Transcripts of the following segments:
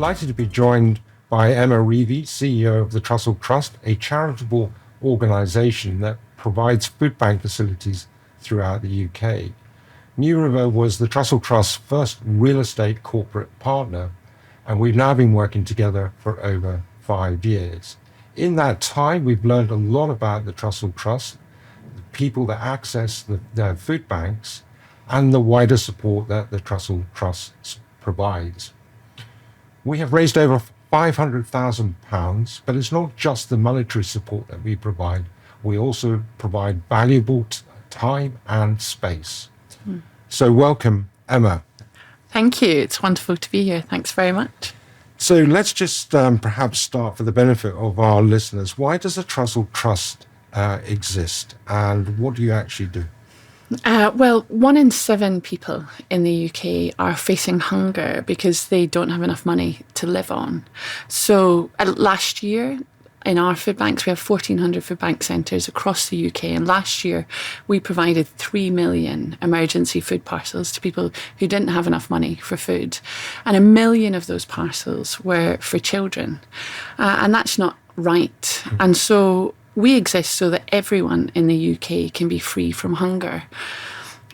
delighted to be joined by Emma Revie, CEO of the Trussell Trust, a charitable organisation that provides food bank facilities throughout the UK. New River was the Trussell Trust's first real estate corporate partner, and we've now been working together for over 5 years. In that time, we've learned a lot about the Trussell Trust, the people that access the food banks, and the wider support that the Trussell Trust provides. We have raised over £500,000, but it's not just the monetary support that we provide. We also provide valuable time and space. So welcome, Emma. Thank you. It's wonderful to be here. Thanks very much. So let's just perhaps start for the benefit of our listeners. Why does the Trussell Trust exist, and what do you actually do? Well, 1 in 7 people in the UK are facing hunger because they don't have enough money to live on. So last year, in our food banks, we have 1,400 food bank centres across the UK. And last year, we provided 3 million emergency food parcels to people who didn't have enough money for food. And 1 million of those parcels were for children. And that's not right. And so we exist so that everyone in the UK can be free from hunger.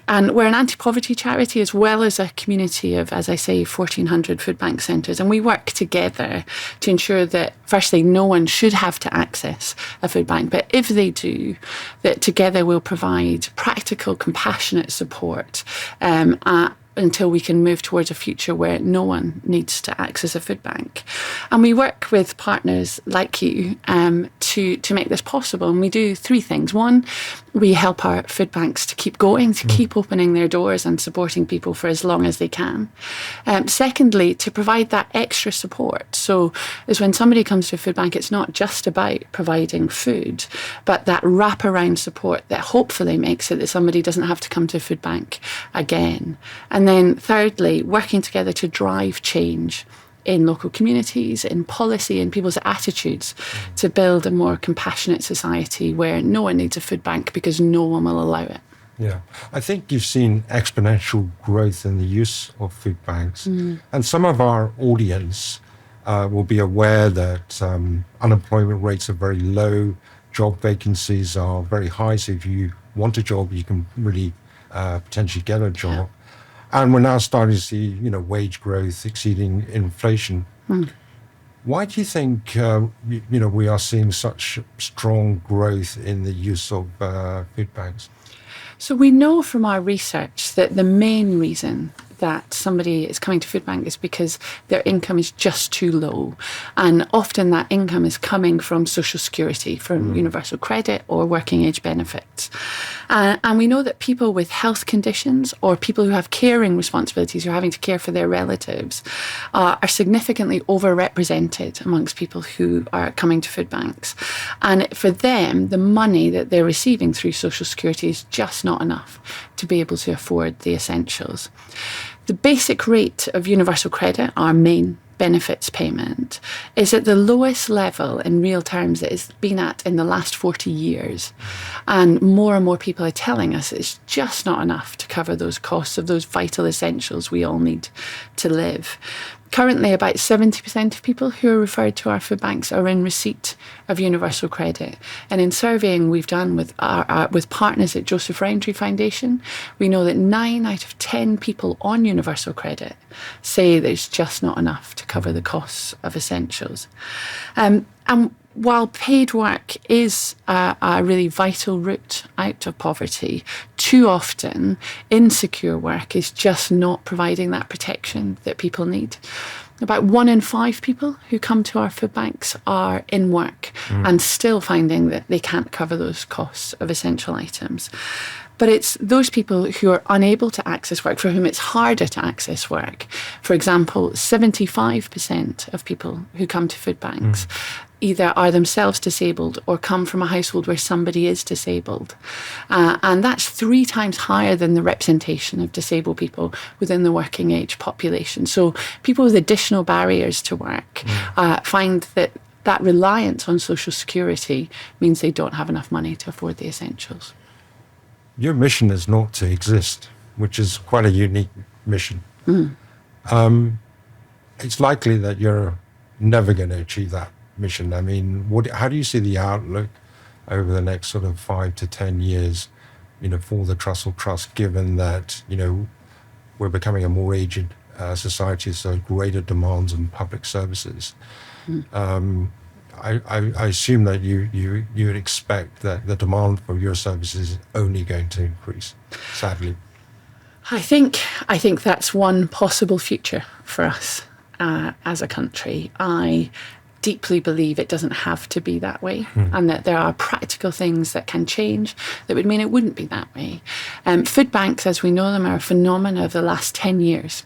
And we're an anti-poverty charity as well as a community of, as I say, 1,400 food bank centres. And we work together to ensure that, firstly, no one should have to access a food bank. But if they do, that together we'll provide practical, compassionate support until we can move towards a future where no one needs to access a food bank. And we work with partners like you to make this possible. And we do 3 things. 1, we help our food banks to keep going, to keep opening their doors and supporting people for as long as they can. Secondly, to provide that extra support. So is when somebody comes to a food bank, it's not just about providing food, but that wraparound support that hopefully makes it that somebody doesn't have to come to a food bank again. And then thirdly, working together to drive change in local communities, in policy, in people's attitudes to build a more compassionate society where no one needs a food bank because no one will allow it. Yeah, I think you've seen exponential growth in the use of food banks. And some of our audience will be aware that unemployment rates are very low, job vacancies are very high. So if you want a job, you can really potentially get a job. Yeah. And we're now starting to see, wage growth exceeding inflation. Why do you think, we are seeing such strong growth in the use of food banks? So we know from our research that the main reason that somebody is coming to food bank is because their income is just too low. And often that income is coming from social security, from universal credit or working age benefits. And we know that people with health conditions or people who have caring responsibilities, who are having to care for their relatives, are significantly overrepresented amongst people who are coming to food banks. And for them, the money that they're receiving through social security is just not enough to be able to afford the essentials. The basic rate of universal credit, our main benefits payment, is at the lowest level in real terms that it's been at in the last 40 years. And more people are telling us it's just not enough to cover those costs of those vital essentials we all need to live. Currently, about 70% of people who are referred to our food banks are in receipt of universal credit. And in surveying we've done with with partners at Joseph Rowntree Foundation, we know that 9 out of 10 people on universal credit say there's just not enough to cover the costs of essentials. And while paid work is a really vital route out of poverty, too often insecure work is just not providing that protection that people need. About 1 in 5 people who come to our food banks are in work and still finding that they can't cover those costs of essential items. But it's those people who are unable to access work, for whom it's harder to access work. For example, 75% of people who come to food banks either are themselves disabled or come from a household where somebody is disabled. And that's 3 times higher than the representation of disabled people within the working age population. So people with additional barriers to work find that reliance on social security means they don't have enough money to afford the essentials. Your mission is not to exist, which is quite a unique mission. it's likely that you're never going to achieve that mission. I mean, how do you see the outlook over the next sort of 5 to 10 years, for the Trussell Trust, given that, we're becoming a more aged society, so greater demands on public services? I assume that you would expect that the demand for your services is only going to increase, sadly. I think that's one possible future for us as a country. I deeply believe it doesn't have to be that way, and that there are practical things that can change that would mean it wouldn't be that way. Food banks, as we know them, are a phenomenon of the last 10 years.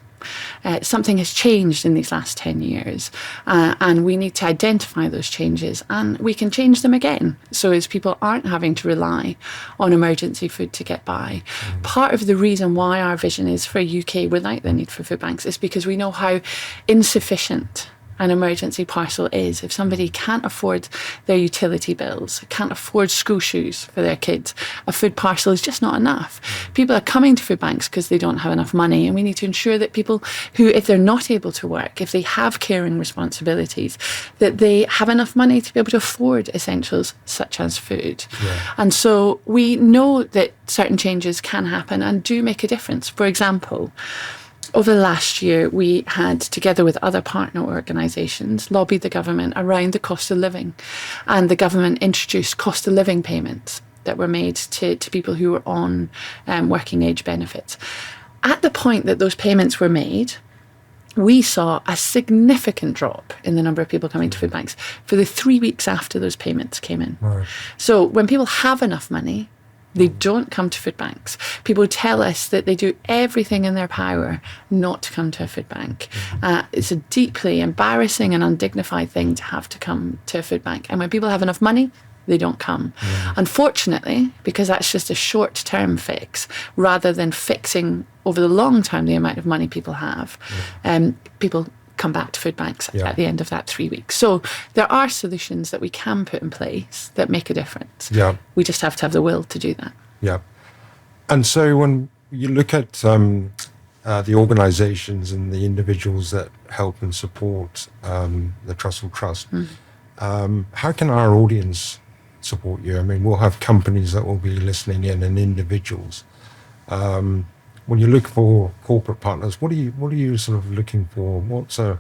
Something has changed in these last 10 years, and we need to identify those changes, and we can change them again so as people aren't having to rely on emergency food to get by. Part of the reason why our vision is for a UK without the need for food banks is because we know how insufficient an emergency parcel is. If somebody can't afford their utility bills, can't afford school shoes for their kids, a food parcel is just not enough. People are coming to food banks because they don't have enough money, and we need to ensure that people who, if they're not able to work, if they have caring responsibilities, that they have enough money to be able to afford essentials such as food. And so we know that certain changes can happen and do make a difference. For example, over the last year, we had, together with other partner organisations, lobbied the government around the cost of living. And the government introduced cost of living payments that were made to people who were on working age benefits. At the point that those payments were made, we saw a significant drop in the number of people coming to food banks for the 3 weeks after those payments came in. So when people have enough money, they don't come to food banks. People tell us that they do everything in their power not to come to a food bank. It's a deeply embarrassing and undignified thing to have to come to a food bank. And when people have enough money, they don't come. Unfortunately, because that's just a short-term fix, rather than fixing over the long term the amount of money people have, people come back to food banks at the end of that 3 weeks. So there are solutions that we can put in place that make a difference. We just have to have the will to do that. And so when you look at the organisations and the individuals that help and support the Trussell Trust, how can our audience support you? I mean, we'll have companies that will be listening in and individuals. When you look for corporate partners, what are you sort of looking for? What's a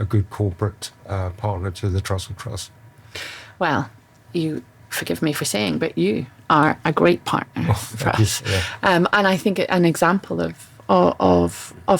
good corporate partner to the Trussell Trust? Well, you forgive me for saying, but you are a great partner for us. And I think an example of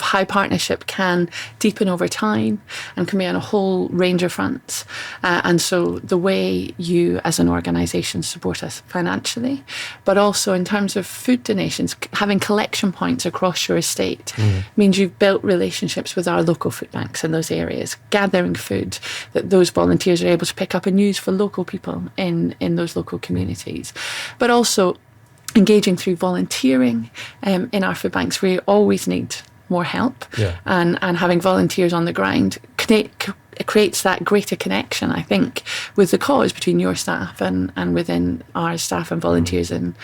how partnership can deepen over time and can be on a whole range of fronts. And so the way you as an organisation support us financially, but also in terms of food donations, having collection points across your estate means you've built relationships with our local food banks in those areas, gathering food that those volunteers are able to pick up and use for local people in those local communities. But also engaging through volunteering in our food banks. We always need more help, and having volunteers on the ground creates that greater connection, I think, with the cause between your staff and within our staff and volunteers in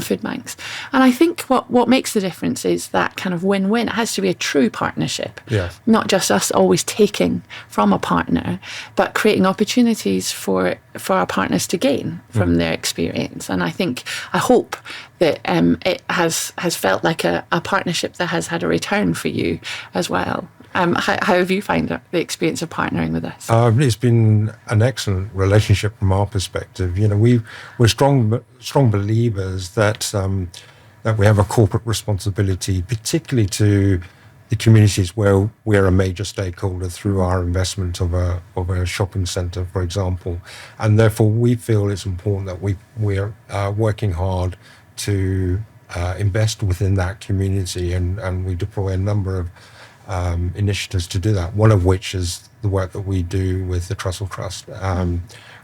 food banks. And I think what makes the difference is that kind of win-win. It has to be a true partnership, not just us always taking from a partner, but creating opportunities for our partners to gain from their experience. And I hope that it has felt like a partnership that has had a return for you as well. How have you found the experience of partnering with us? It's been an excellent relationship from our perspective. We're strong believers that we have a corporate responsibility, particularly to the communities where we're a major stakeholder through our investment of a shopping centre, for example. And therefore, we feel it's important that we're working hard to invest within that community, and we deploy a number of initiatives to do that, one of which is the work that we do with the Trussell Trust,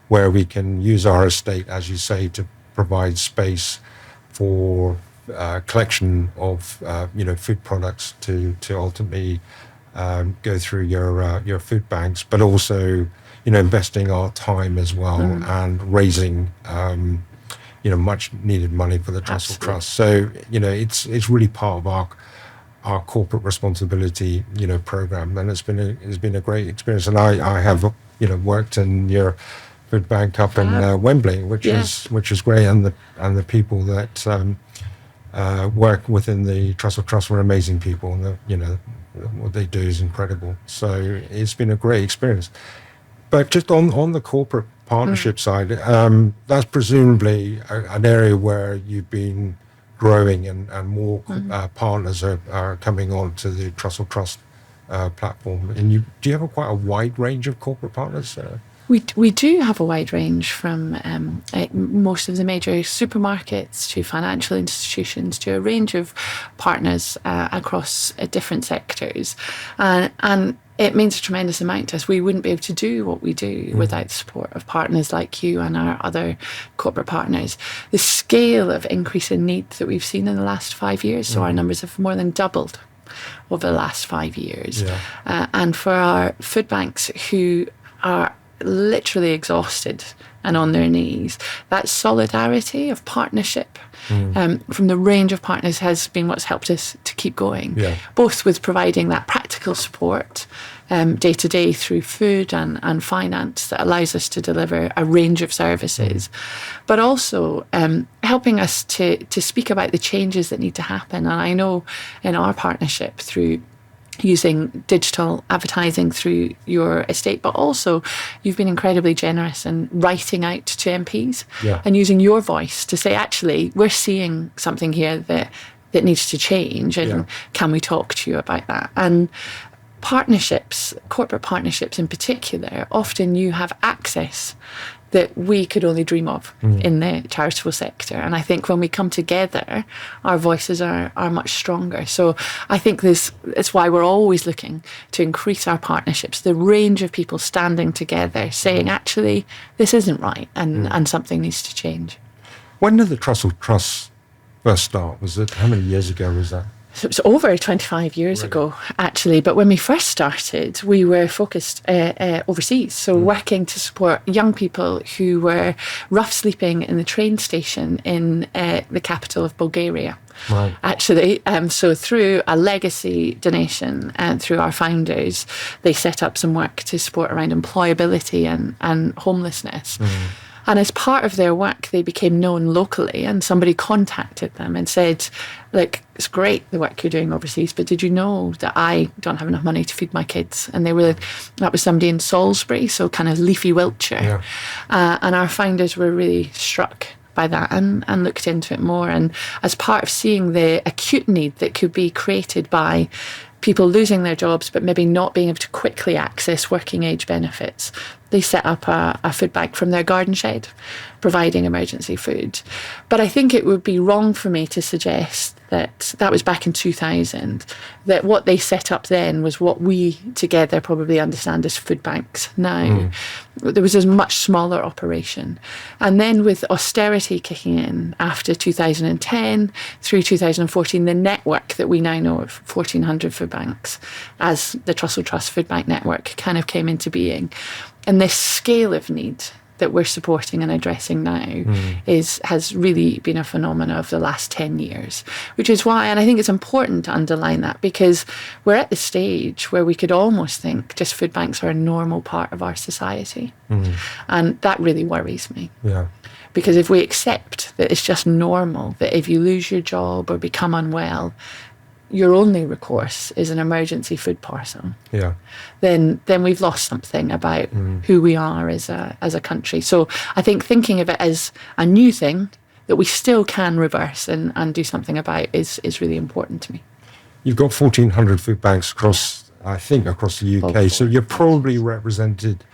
where we can use our estate, as you say, to provide space for collection of food products to ultimately go through your food banks, but also investing our time as well and raising much needed money for the Trussell Trust. So it's really part of our corporate responsibility, program, and it's been a great experience. And I have, worked in your food bank up in Wembley, which is great, and the people that work within the Trussell Trust were amazing people, and what they do is incredible. So it's been a great experience. But just on the corporate partnership side, that's presumably an area where you've been growing, and more partners are coming on to the Trussell Trust platform. And do you have quite a wide range of corporate partners? We do have a wide range, from most of the major supermarkets to financial institutions to a range of partners across different sectors. And it means a tremendous amount to us. We wouldn't be able to do what we do without the support of partners like you and our other corporate partners. The scale of increase in need that we've seen in the last 5 years, so our numbers have more than doubled over the last 5 years. And for our food banks, who are literally exhausted and on their knees, that solidarity of partnership from the range of partners has been what's helped us to keep going, both with providing that practical support day to day through food and finance that allows us to deliver a range of services, but also helping us to speak about the changes that need to happen. And I know in our partnership, through using digital advertising through your estate, but also you've been incredibly generous in writing out to MPs and using your voice to say, actually, we're seeing something here that needs to change, and can we talk to you about that? And partnerships, corporate partnerships in particular, often you have access that we could only dream of in the charitable sector. And I think when we come together, our voices are much stronger. So I think it's why we're always looking to increase our partnerships, the range of people standing together, saying, actually, this isn't right, and something needs to change. When did the Trussell Trust first start? How many years ago was that? So it was over 25 years ago, actually. But when we first started, we were focused overseas. So working to support young people who were rough sleeping in the train station in the capital of Bulgaria. Right. Actually, so through a legacy donation and through our founders, they set up some work to support around employability and homelessness. And as part of their work, they became known locally, and somebody contacted them and said, look, it's great the work you're doing overseas, but did you know that I don't have enough money to feed my kids? And that was somebody in Salisbury, so kind of leafy Wiltshire. And our founders were really struck by that and looked into it more. And as part of seeing the acute need that could be created by people losing their jobs but maybe not being able to quickly access working age benefits, they set up a food bank from their garden shed, providing emergency food. But I think it would be wrong for me to suggest that was back in 2000, that what they set up then was what we together probably understand as food banks now. There was a much smaller operation. And then with austerity kicking in after 2010 through 2014, the network that we now know of, 1,400 food banks, as the Trussell Trust Food Bank Network kind of came into being. And this scale of need that we're supporting and addressing now has really been a phenomenon of the last 10 years, which is why, and I think it's important to underline that, because we're at the stage where we could almost think just food banks are a normal part of our society. And that really worries me. Because if we accept that it's just normal, that if you lose your job or become unwell, your only recourse is an emergency food parcel, then we've lost something about who we are as a country. So I think thinking of it as a new thing that we still can reverse and do something about is really important to me. You've got 1,400 food banks across the UK, so you're probably represented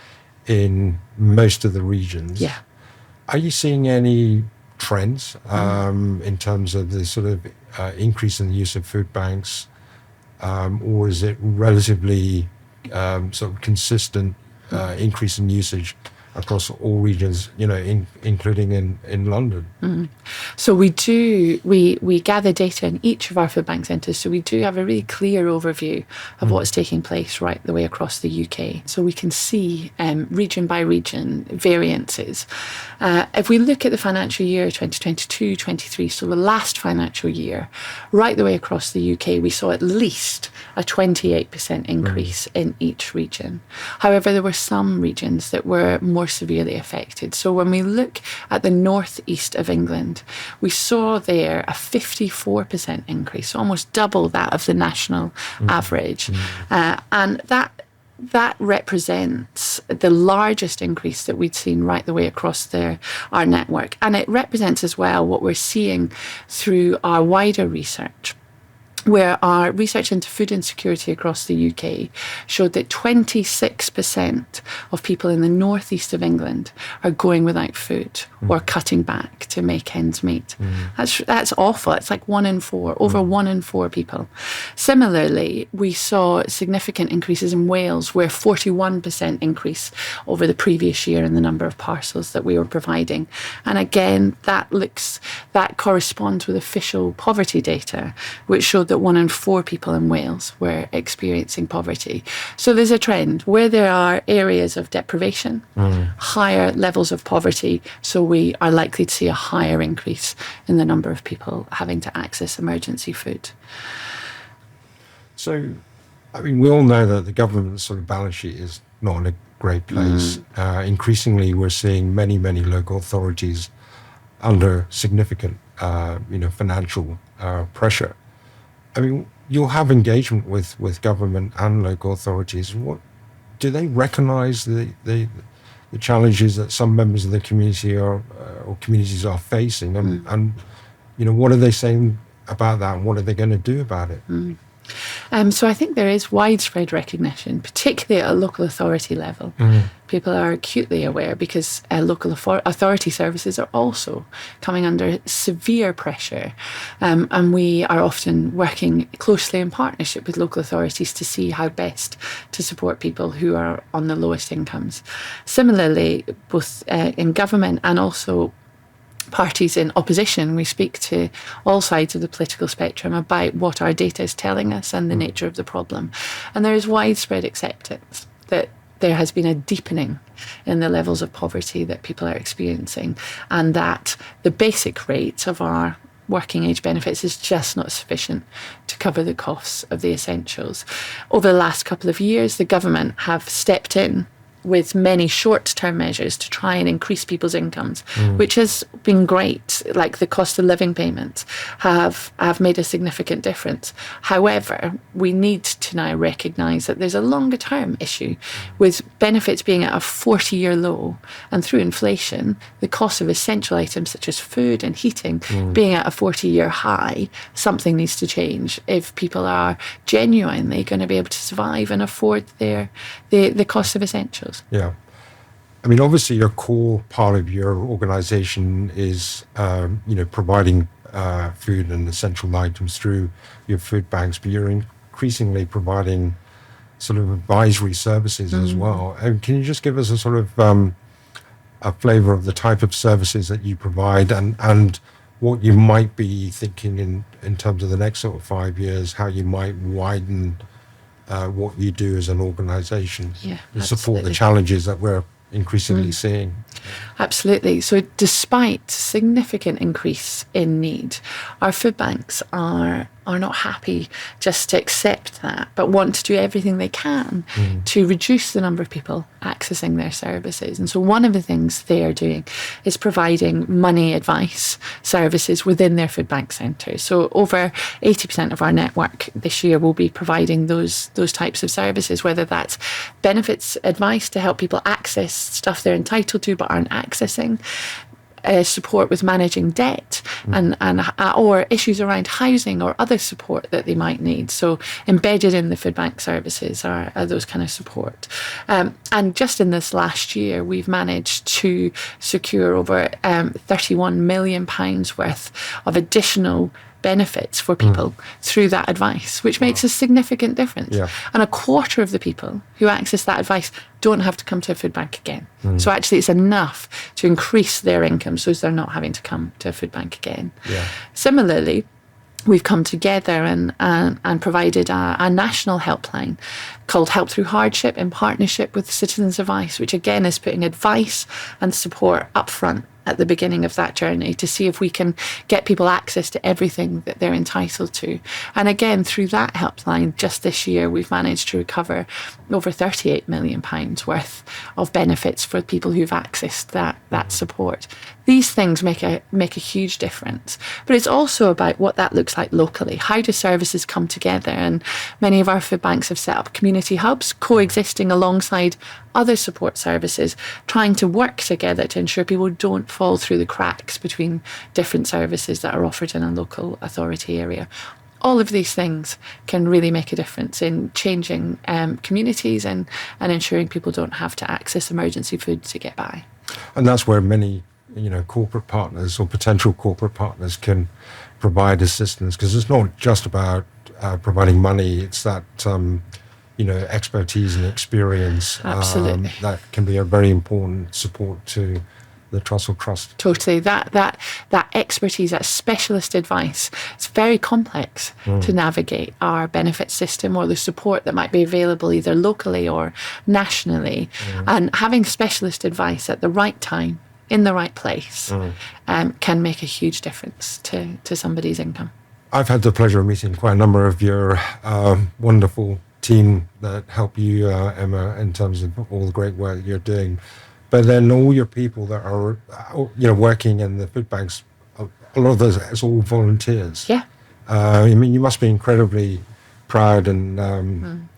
in most of the regions. Are you seeing any trends in terms of the sort of increase in the use of food banks, or is it relatively sort of consistent increase in usage across all regions, including in London. So we gather data in each of our food bank centres, so we do have a really clear overview of what's taking place right the way across the UK. So we can see region by region variances. If we look at the financial year 2022-23, so the last financial year, right the way across the UK, we saw at least a 28% increase in each region. However, there were some regions that were more severely affected. So when we look at the northeast of England, we saw there a 54% increase, almost double that of the national average. And that represents the largest increase that we'd seen right the way across our network. And it represents as well what we're seeing through our wider research, where our research into food insecurity across the UK showed that 26% of people in the northeast of England are going without food or cutting back to make ends meet. That's awful. It's like 1 in 4, over 1 in 4 people. Similarly, we saw significant increases in Wales, where 41% increase over the previous year in the number of parcels that we were providing. And again, that corresponds with official poverty data, which showed that 1 in 4 people in Wales were experiencing poverty. So there's a trend where there are areas of deprivation, higher levels of poverty. So we are likely to see a higher increase in the number of people having to access emergency food. So, we all know that the government's sort of balance sheet is not in a great place. Increasingly, we're seeing many, many local authorities under significant, financial pressure. You'll have engagement with government and local authorities. What do they recognise the challenges that some members of the community or communities are facing, and what are they saying about that, and what are they going to do about it? So I think there is widespread recognition, particularly at a local authority level. People are acutely aware because local authority services are also coming under severe pressure. And we are often working closely in partnership with local authorities to see how best to support people who are on the lowest incomes. Similarly, both in government and also parties in opposition, we speak to all sides of the political spectrum about what our data is telling us and the nature of the problem. And there is widespread acceptance that there has been a deepening in the levels of poverty that people are experiencing, and that the basic rate of our working age benefits is just not sufficient to cover the costs of the essentials. Over the last couple of years, the government have stepped in with many short-term measures to try and increase people's incomes, which has been great. Like the cost of living payments have made a significant difference. However, we need to now recognise that there's a longer-term issue with benefits being at a 40-year low, and through inflation, the cost of essential items such as food and heating being at a 40-year high. Something needs to change if people are genuinely going to be able to survive and afford the cost of essentials. Yeah. Obviously, your core part of your organisation is, providing food and essential items through your food banks, but you're increasingly providing sort of advisory services as well. And can you just give us a sort of a flavour of the type of services that you provide, and what you might be thinking in terms of the next sort of 5 years, how you might widen what you do as an organisation to support the challenges that we're increasingly seeing? Absolutely. So despite significant increase in need, our food banks are not happy just to accept that, but want to do everything they can to reduce the number of people accessing their services. And so one of the things they are doing is providing money advice services within their food bank centres. So over 80% of our network this year will be providing those types of services, whether that's benefits advice to help people access stuff they're entitled to but aren't accessing, support with managing debt, and or issues around housing or other support that they might need. So embedded in the food bank services are those kind of support. And just in this last year, we've managed to secure over £31 million worth of additional benefits for people through that advice, which makes a significant difference. Yeah. And a quarter of the people who access that advice don't have to come to a food bank again. So actually it's enough to increase their income so they're not having to come to a food bank again. Yeah. Similarly, we've come together and provided a national helpline called Help Through Hardship in partnership with Citizens Advice, which again is putting advice and support up front at the beginning of that journey to see if we can get people access to everything that they're entitled to. And again, through that helpline, just this year, we've managed to recover over £38 million worth of benefits for people who've accessed that support. These things make a huge difference. But it's also about what that looks like locally. How do services come together? And many of our food banks have set up community hubs coexisting alongside other support services, trying to work together to ensure people don't fall through the cracks between different services that are offered in a local authority area. All of these things can really make a difference in changing communities and ensuring people don't have to access emergency food to get by. And that's where many, corporate partners or potential corporate partners can provide assistance, because it's not just about providing money. It's that, expertise and experience. Absolutely. That can be a very important support to the Trussell Trust. Totally. That expertise, that specialist advice, it's very complex to navigate our benefit system or the support that might be available either locally or nationally. And having specialist advice at the right time, in the right place, can make a huge difference to somebody's income. I've had the pleasure of meeting quite a number of your wonderful team that help you, Emma, in terms of all the great work you're doing. But then all your people that are, working in the food banks, a lot of those, it's all volunteers. Yeah. You must be incredibly proud and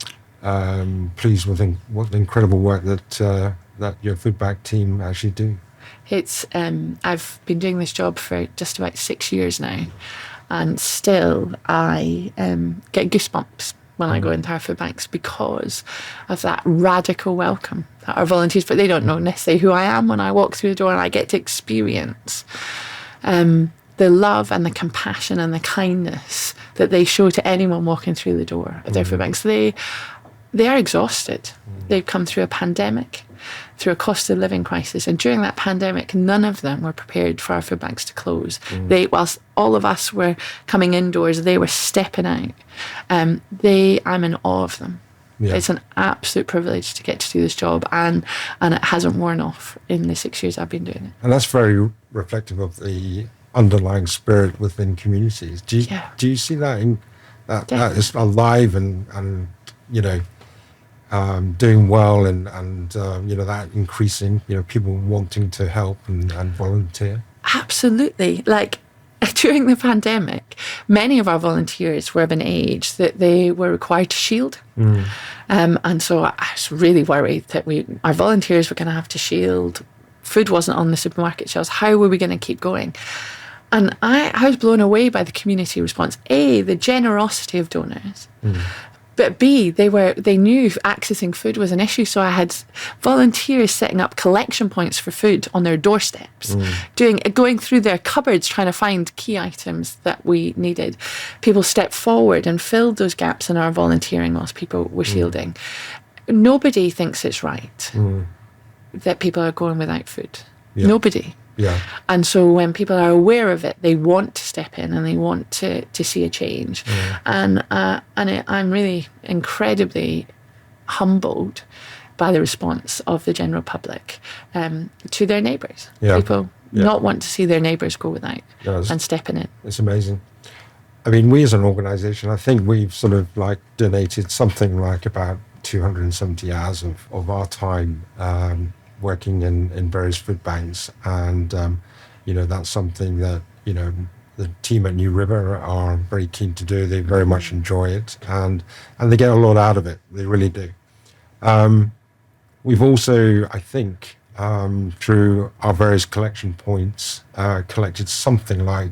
pleased with what the incredible work that your food bank team actually do. It's I've been doing this job for just about 6 years now, and still I get goosebumps when I go into our food banks because of that radical welcome that our volunteers, but they don't know necessarily who I am when I walk through the door, and I get to experience the love and the compassion and the kindness that they show to anyone walking through the door of their food banks. They are exhausted. They've come through a pandemic, through a cost of living crisis. And during that pandemic, none of them were prepared for our food banks to close. Whilst all of us were coming indoors, they were stepping out. I'm in awe of them. Yeah. It's an absolute privilege to get to do this job, and it hasn't worn off in the 6 years I've been doing it. And that's very reflective of the underlying spirit within communities. Do you see that that is alive and doing well and that increasing, people wanting to help and volunteer? Absolutely. Like during the pandemic, many of our volunteers were of an age that they were required to shield. And so I was really worried that our volunteers were going to have to shield. Food wasn't on the supermarket shelves. How were we going to keep going? And I was blown away by the community response. A, the generosity of donors. But B, they knew accessing food was an issue. So I had volunteers setting up collection points for food on their doorsteps, going through their cupboards, trying to find key items that we needed. People stepped forward and filled those gaps in our volunteering whilst people were shielding. Nobody thinks it's right that people are going without food. Yeah. Nobody. Yeah. And so when people are aware of it, they want to step in and they want to see a change. And I'm really incredibly humbled by the response of the general public to their neighbours. Yeah. People not want to see their neighbours go without and stepping in. It's amazing. I mean, we as an organisation, I think we've sort of donated something like about 270 hours of our time working in various food banks, and that's something that the team at New River are very keen to do. They very much enjoy it, and they get a lot out of it. They really do. We've also, I think, through our various collection points, collected something like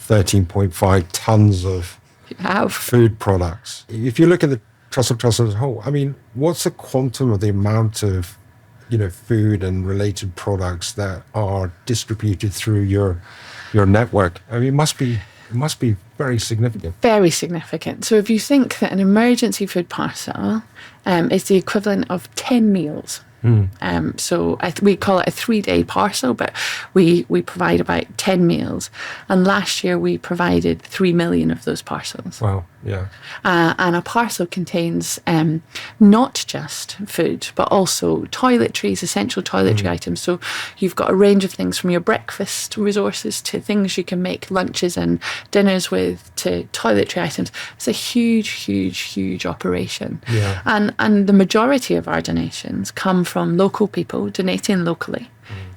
13.5 tons of food products. If you look at the Trussell Trust as a whole, I mean, what's the quantum of the amount of food and related products that are distributed through your network? I mean, it must be It must be very significant. Very significant. So if you think that an emergency food parcel is the equivalent of 10 meals. So we call it a 3-day parcel, but we provide about 10 meals. And last year we provided 3 million of those parcels. Wow, yeah. And a parcel contains not just food, but also toiletries, essential toiletry items. So you've got a range of things from your breakfast resources to things you can make lunches and dinners with to toiletry items. It's a huge, huge, huge operation. Yeah. And the majority of our donations come from local people donating locally,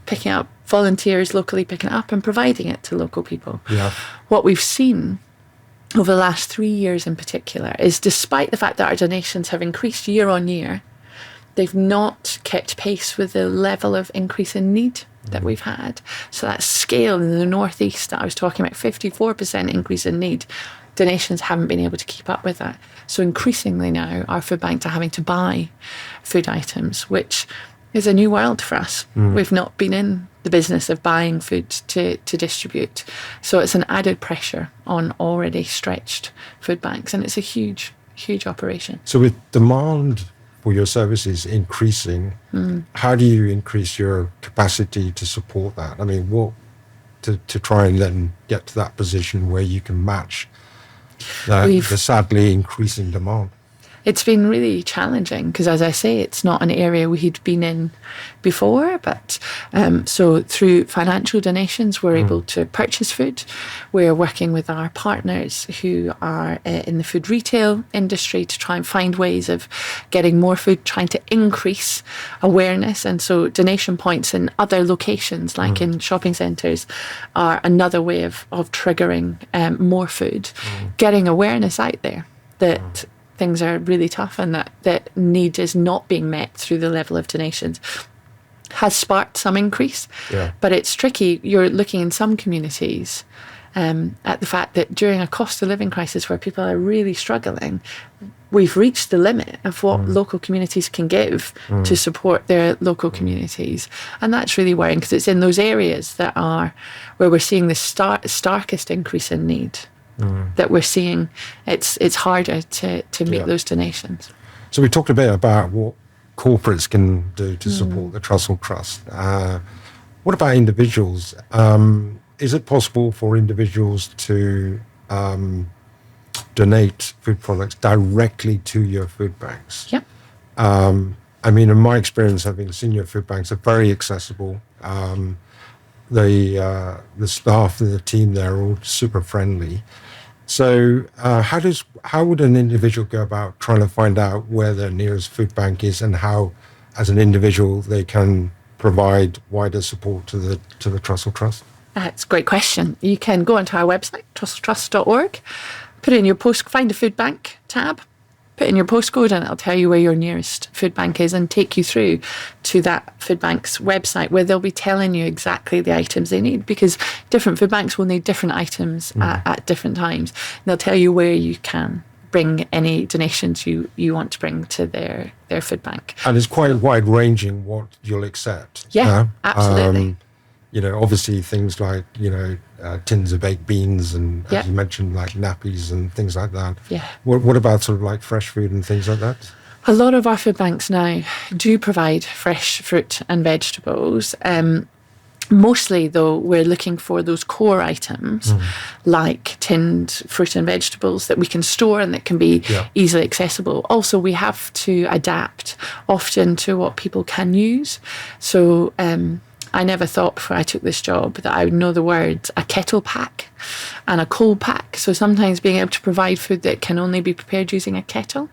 picking up volunteers locally, picking it up and providing it to local people. Yeah. What we've seen over the last 3 years in particular is, despite the fact that our donations have increased year on year, they've not kept pace with the level of increase in need that we've had. So that scale in the northeast that I was talking about, 54% increase in need, donations haven't been able to keep up with that. So increasingly now our food banks are having to buy food items, which is a new world for us. We've not been in the business of buying food to distribute. So it's an added pressure on already stretched food banks, and it's a huge, huge operation. So with demand for your services increasing, how do you increase your capacity to support that? I mean, what to try and then get to that position where you can match the sadly increasing demand? It's been really challenging because, as I say, it's not an area we'd been in before. But so through financial donations, we're able to purchase food. We're working with our partners who are in the food retail industry to try and find ways of getting more food, trying to increase awareness. And so donation points in other locations, like in shopping centres, are another way of triggering more food, getting awareness out there that things are really tough and that need is not being met through the level of donations has sparked some increase. Yeah. But it's tricky. You're looking in some communities at the fact that during a cost of living crisis where people are really struggling, we've reached the limit of what local communities can give to support their local communities. And that's really worrying because it's in those areas that are where we're seeing the starkest increase in need. That we're seeing it's harder to meet those donations. So we talked a bit about what corporates can do to support the Trussell Trust. What about individuals? Is it possible for individuals to donate food products directly to your food banks? Yep. I mean, in my experience, having seen your food banks are very accessible. The staff and the team there are all super friendly. So how would an individual go about trying to find out where their nearest food bank is and how, as an individual, they can provide wider support to the Trussell Trust? That's a great question. You can go onto our website, trusselltrust.org, put in your find a food bank tab, put in your postcode and it'll tell you where your nearest food bank is and take you through to that food bank's website where they'll be telling you exactly the items they need, because different food banks will need different items at different times. And they'll tell you where you can bring any donations you want to bring to their food bank. And it's quite wide-ranging what you'll accept. Yeah, absolutely. Obviously things like, tins of baked beans and, as you mentioned, like nappies and things like that. Yeah. What about sort of like fresh food and things like that? A lot of our food banks now do provide fresh fruit and vegetables. Mostly, though, we're looking for those core items like tinned fruit and vegetables that we can store and that can be easily accessible. Also, we have to adapt often to what people can use. So I never thought before I took this job that I would know the words a kettle pack and a coal pack. So sometimes being able to provide food that can only be prepared using a kettle,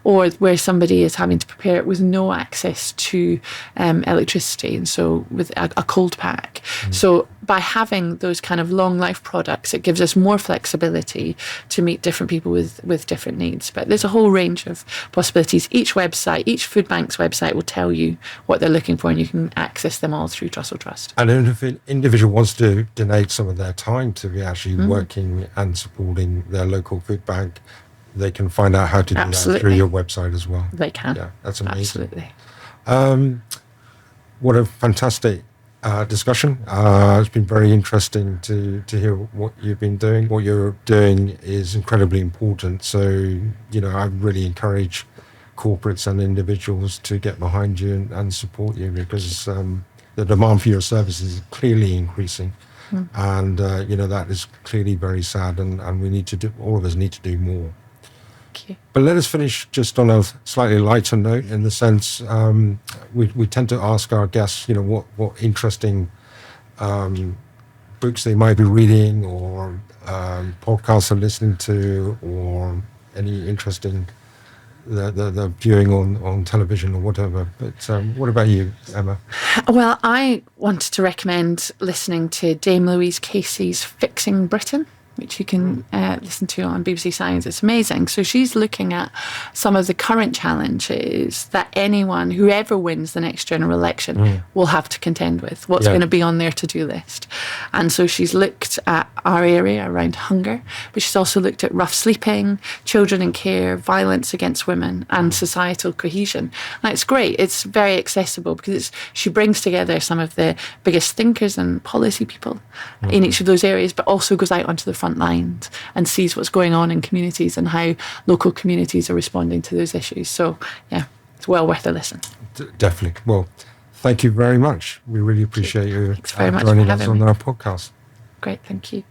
or where somebody is having to prepare it with no access to electricity, and so with a cold pack. So by having those kind of long life products, it gives us more flexibility to meet different people with different needs. But there's a whole range of possibilities. Each food bank's website will tell you what they're looking for, and you can access them all through Trussell Trust. And if an individual wants to donate some of their time to be actually working and supporting their local food bank, they can find out how to do that through your website as well. They can. Yeah, that's amazing. Absolutely. What a fantastic discussion. It's been very interesting to hear what you've been doing. What you're doing is incredibly important. So, I really encourage corporates and individuals to get behind you and support you, because the demand for your services is clearly increasing. And, that is clearly very sad, and we need to do, all of us need to do more. Thank you. But let us finish just on a slightly lighter note, in the sense we tend to ask our guests, what interesting books they might be reading, or podcasts they're listening to, or any interesting the viewing on television or whatever. But what about you, Emma? Well, I wanted to recommend listening to Dame Louise Casey's Fixing Britain, which you can listen to on BBC Science. It's amazing. So she's looking at some of the current challenges that anyone, whoever wins the next general election, will have to contend with. What's going to be on their to-do list? And so she's looked at our area around hunger, but she's also looked at rough sleeping, children in care, violence against women, and societal cohesion. And it's great. It's very accessible, because she brings together some of the biggest thinkers and policy people in each of those areas, but also goes out onto the front lines and sees what's going on in communities and how local communities are responding to those issues. So, yeah, it's well worth a listen. Definitely. Well, thank you very much. We really appreciate you Thanks very much joining for us having on me. our podcast. Great, thank you.